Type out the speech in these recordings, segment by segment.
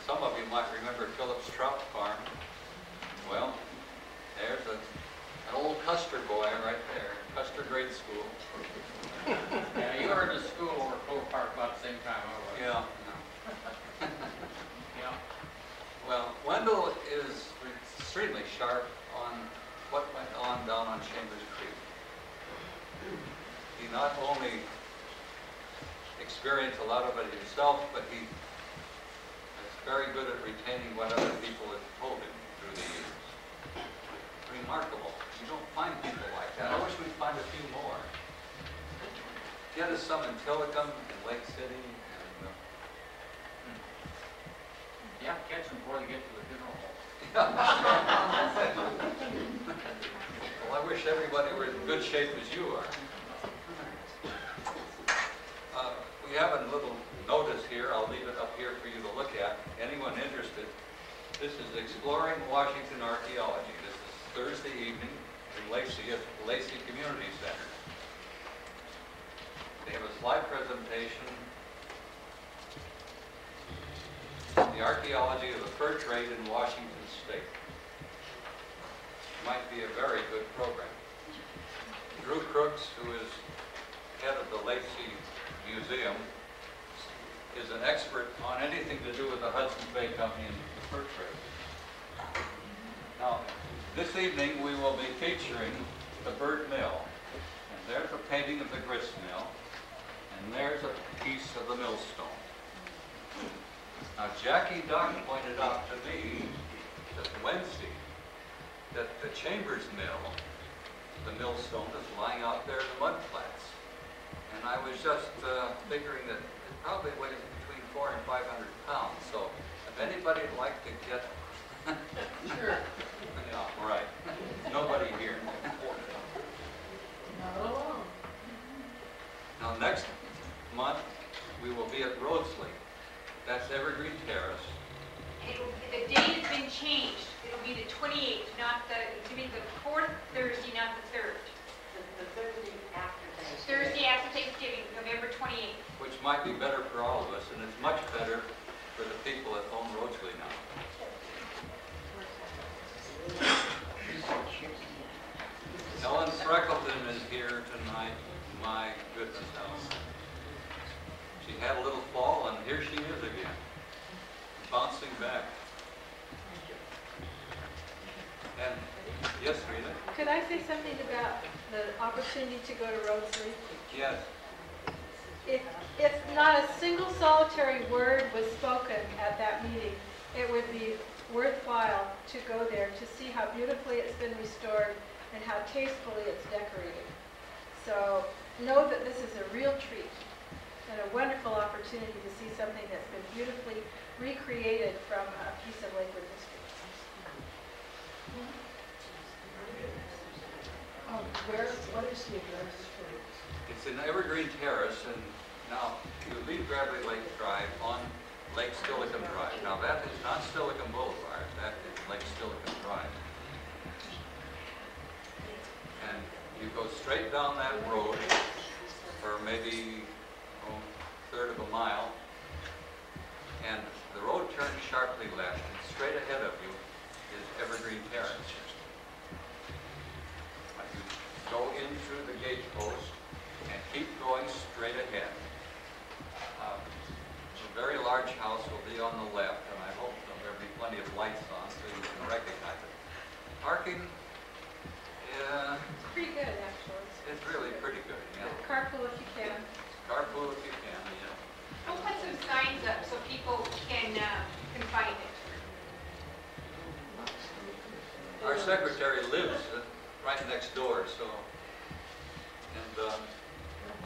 some of you might remember Phillips Trout Farm. Well, there's an old Custer boy right there, Custer Grade School. Yeah, you were in the school over Cove Park about the same time I was. Yeah. Yeah. Well, Wendell is extremely sharp on what went on down on Chambers Creek. He not only experienced a lot of it himself, but he is very good at retaining what other people have told him through the years. Remarkable. You don't find people like that. I wish we'd find a few more. Get us some in Tillicum and Lake City. And, You have to catch them before they get to the funeral home. Well, I wish everybody were in good shape as you are. We have a little notice here. I'll leave it up here for you to look at. Anyone interested? This is Exploring Washington Archaeology. This is Thursday evening in Lacey at Lacey Community Center. They have a slide presentation. The archaeology of the fur trade in Washington State. Might be a very good program. Drew Crooks, who is head of the Lacey Museum, is an expert on anything to do with the Hudson's Bay Company and the fur trade. Now, this evening we will be featuring the Byrd Mill. And there's a painting of the grist mill, and there's a piece of the millstone. Now, Jackie Duck pointed out to me just Wednesday that the Chambers Mill, the millstone, is lying out there in the mud flats. And I was just figuring that it probably weighs between 400 and 500 pounds. So if anybody'd like to get... Sure. Yeah, right. Nobody here. No. Now, next month, we will be at Rhodesley. That's Evergreen Terrace. The date has been changed. It'll be the 28th, not the, it's going to be the 4th Thursday, not the 3rd. The Thursday after Thanksgiving. Thursday after Thanksgiving, November 28th. Which might be better for all of us, and it's much better for the people that own Rhodesley now. Ellen Freckleton is here tonight. My goodness, Ellen. She had a little fall, and here she is again, bouncing back. And yes, Rita? Could I say something about the opportunity to go to Rhodesley? Yes. If not a single solitary word was spoken at that meeting, it would be worthwhile to go there to see how beautifully it's been restored and how tastefully it's decorated. So know that this is a real treat and a wonderful opportunity to see something that's been beautifully recreated from a piece of Lakewood history. What is the address for it? It's in Evergreen Terrace, and now you leave Gravely Lake Drive on Lake Stilican Drive. Now that is not Stilican Boulevard, that is Lake Stilican Drive. And you go straight down that road for maybe a third of a mile, and the road turns sharply left, and straight ahead of you is Evergreen Terrace. You go in through the gate post and keep going straight ahead. A very large house will be on the left, and I hope there'll be plenty of lights on so you can recognize it. Parking, yeah, It's pretty good, actually. it's really pretty good, yeah. Carpool if you can. Carpool if you can, yeah. We'll put some signs up so people can find it. Our secretary lives right next door, so, and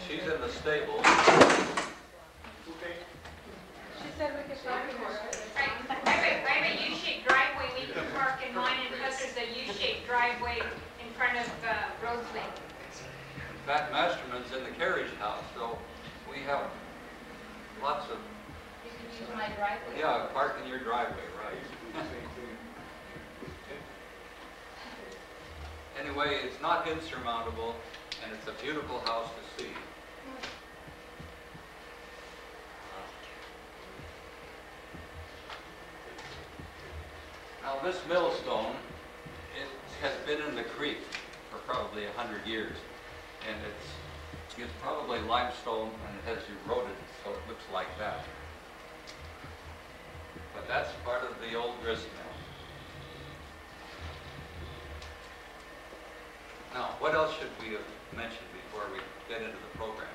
she's in the stable. She said we could drive in there. Right, I have a U-shaped driveway. We can park in mine, and plus there's a U-shaped driveway in front of Rhodesley. In fact, Masterman's in the carriage house, so we have lots of, You can use my driveway. yeah, park in your driveway, right. Anyway, it's not insurmountable, and it's a beautiful house to see. Now this millstone, it has been in the creek for probably 100 years, and it's probably limestone and it has eroded, so it looks like that. But that's part of the old grist mill. Now, what else should we have mentioned before we get into the program?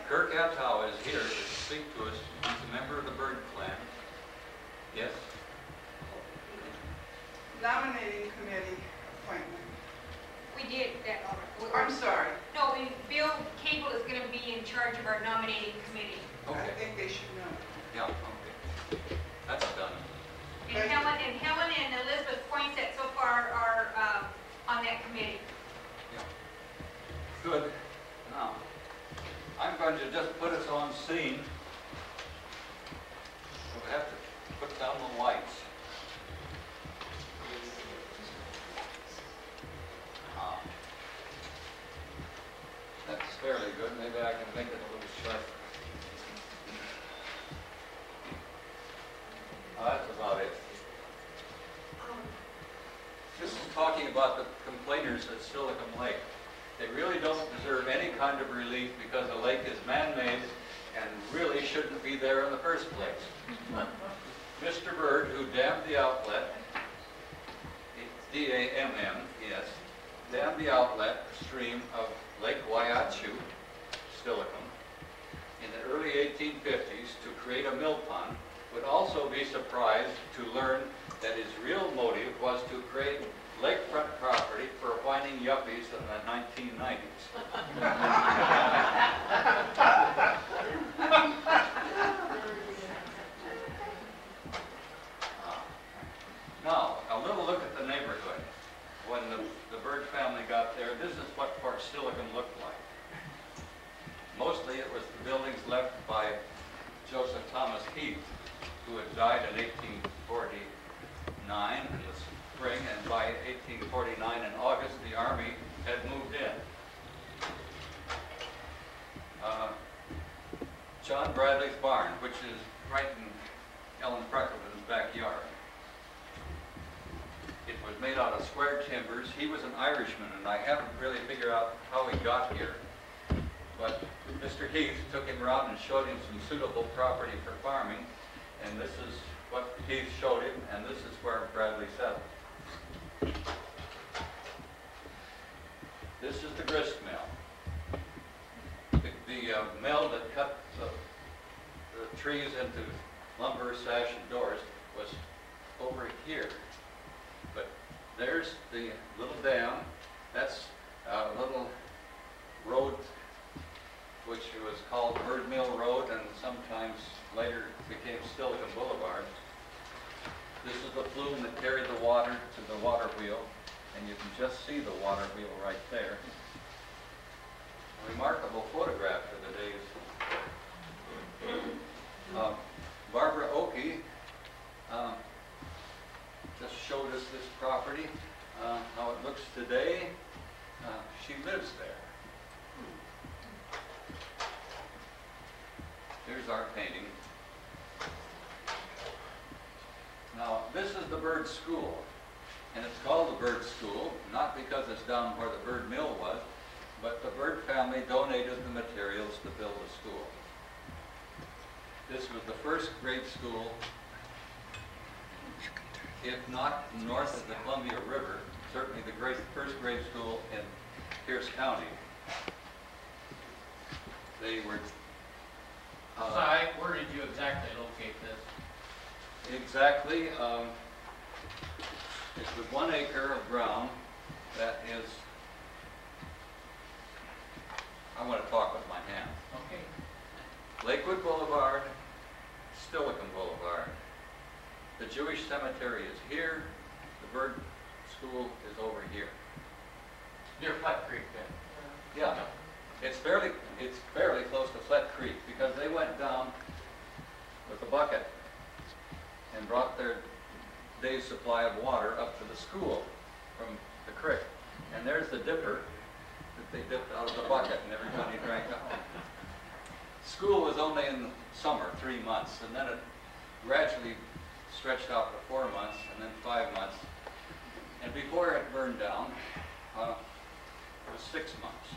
Kirk Atow is here to speak to us. He's a member of the Byrd clan. Yes? Nominating committee appointment. We did that already. I'm sorry. No, Bill Cable is going to be in charge of our nominating committee. I Okay. think they should know. Yeah, okay. That's done. And Helen and Elizabeth Poinsett so far are on that committee. Yeah. Good. Now, I'm going to just put us on scene. So we have to put down the lights. Ah. That's fairly good. Maybe I can make it a little sharper. That's about it. This is talking about the complainers at Silicon Lake. They really don't deserve any kind of relief because the lake is man-made and really shouldn't be there in the first place. Mr. Byrd, who dammed the outlet, D-A-M-M, yes, dammed the outlet stream of Lake Waiachu, Silicon, in the early 1850s to create a mill pond, would also be surprised to learn that his real motive was to create lakefront property for whining yuppies in the 1990s. Now, a little look at the neighborhood. When the Byrd family got there, this is what Port Silicon looked like. Mostly it was the buildings left by Joseph Thomas Heath, who had died in 1849 in the spring, and by 1849 in August, the Army had moved in. John Bradley's barn, which is right in Ellen Freckleton's backyard. It was made out of square timbers. He was an Irishman, and I haven't really figured out how he got here. But Mr. Heath took him around and showed him some suitable property for farming, and this is what Heath showed him, and this is where Bradley settled. This is the grist mill. The mill that cut the trees into lumber, sash, and doors was over here. But there's the little dam. That's a little road which was called Byrd Mill Road and sometimes later became Silicon Boulevard. This is the flume that carried the water to the water wheel, and you can just see the water wheel right there. A remarkable photograph for the days. Barbara Oakey just showed us this property, how it looks today. She lives there. Here's our painting. Now, this is the Byrd School, and it's called the Byrd School, not because it's down where the Byrd Mill was, but the Byrd family donated the materials to build the school. This was the first grade school, if not north of the Columbia River, certainly the first grade school in Pierce County. They were... Si, where did you exactly locate this? Exactly. It's with 1 acre of ground that is... I want to talk with my hand. Okay. Lakewood Boulevard, Silicon Boulevard. The Jewish cemetery is here. The Byrd School is over here. Near Flat Creek then? Yeah. It's fairly close to Flat Creek because they went down with a bucket and brought their day's supply of water up to the school from the creek. And there's the dipper that they dipped out of the bucket and everybody drank out. School was only in the summer, 3 months, and then it gradually stretched out to 4 months and then 5 months. And before it burned down, it was 6 months.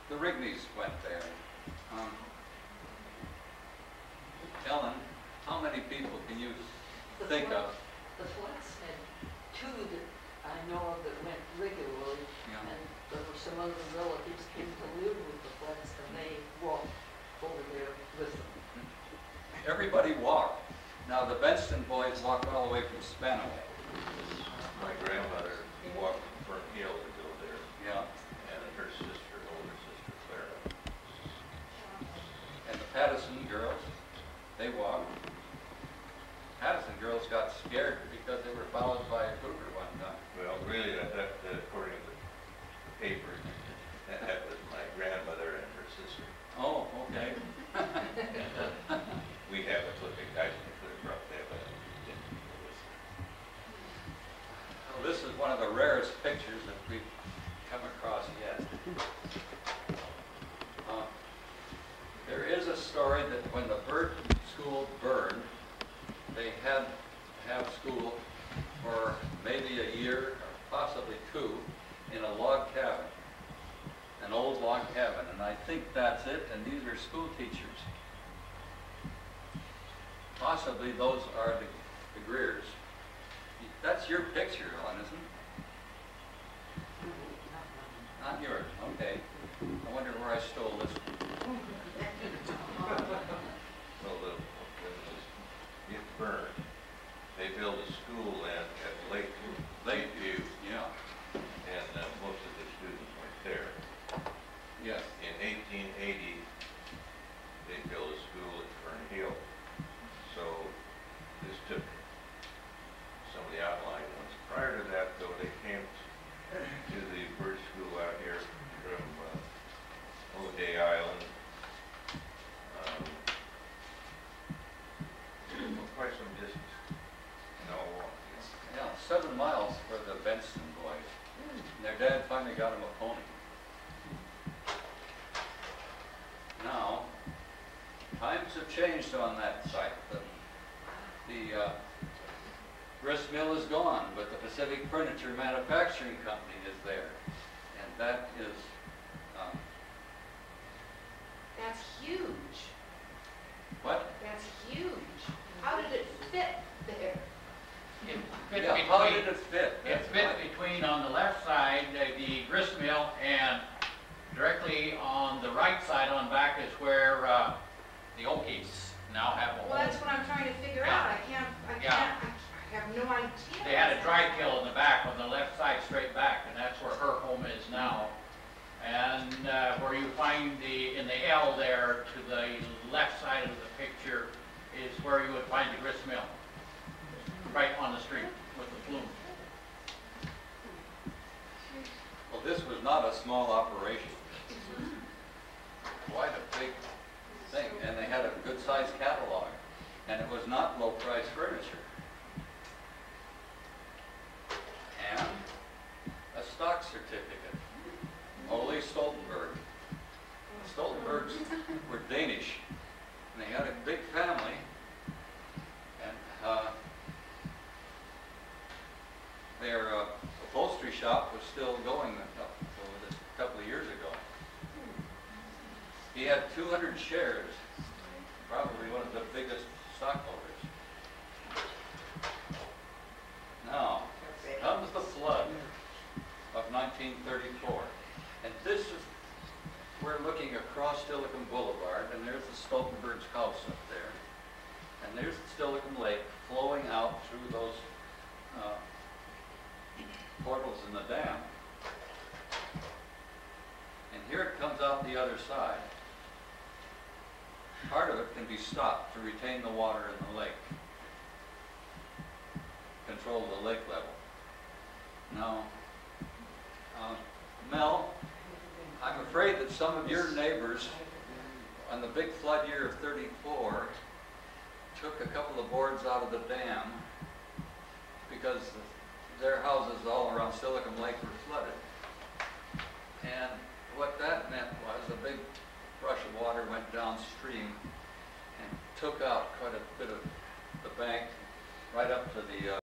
The Rigneys went there. Ellen, how many people can you think of? The Floods had two that I know of that went regularly, Yeah. and there were some other relatives came to live with the Floods, and they walked over there with them. Everybody walked. Now, the Benston boys walked all the way from Spanaway. My grandmother walked from Fern Hill to go there, Yeah. and her sister, older sister Clara. And the Pattison girls, they walked. Pattison girls got scared because they were followed by a cougar one time. Well, really, that according to the paper, that was my grandmother and her sister. Oh, okay. We have a clipping, I could have brought that, but Well, this is one of the rarest pictures that we've come across yet. There is a story that when the Byrd school burned, they had to have school for maybe a year, or possibly 2, in a log cabin, an old log cabin, and I think that's it, and these are school teachers. Possibly those are the Greers. That's your picture, Ellen, isn't it? Not yours, okay. I wonder where I stole this one. well, when it burned, they built a school at Lakewood, Lakeview, yeah. and most of the students went there. Yes. In 1880, they built a school at Fern Hill. So this took some of the outlying ones. Prior to that, though, they came to the Byrd School out here from O'Day Island. Quite some distance. No, Yeah, 7 miles for the Benston boys. And their dad finally got them a pony. Now, times have changed on that site. The grist mill is gone, but the Pacific Furniture Manufacturing Company is there. And that is, That's huge. what? That's huge. How did it fit there? It fit Yeah, how between, did it fit? it That's fit right. between on the left side, the grist mill, and directly on the right side on back is where the Okies now have a home. Well, that's what I'm trying to figure out. I have no idea. They had a dry kiln in the back on the left side, straight back, and that's where her home is now. And where you find in the L there to the left side of the picture is where you would find the grist mill, right on the street with the flume. Well, this was not a small operation. Quite a big thing, and they had a good-sized catalog, and it was not low-price furniture. And a stock certificate, Ole Stoltenberg. The Stoltenbergs were Danish, and they had a big family, and their upholstery shop was still going up until a couple of years ago. He had 200 shares, probably one of the biggest stockholders. Now, comes the flood of 1934, and this is, we're looking across Steilacoom Boulevard, and there's the Stoltenberg's house up there, and there's the Steilacoom Lake flowing out through those portals in the dam. And here it comes out the other side. Part of it can be stopped to retain the water in the lake, control the lake level. Now, Mel, I'm afraid that some of your neighbors on the big flood year of '34 took a couple of boards out of the dam because their houses all around Steilacoom Lake were flooded. And what that meant was a big rush of water went downstream and took out quite a bit of the bank right up to the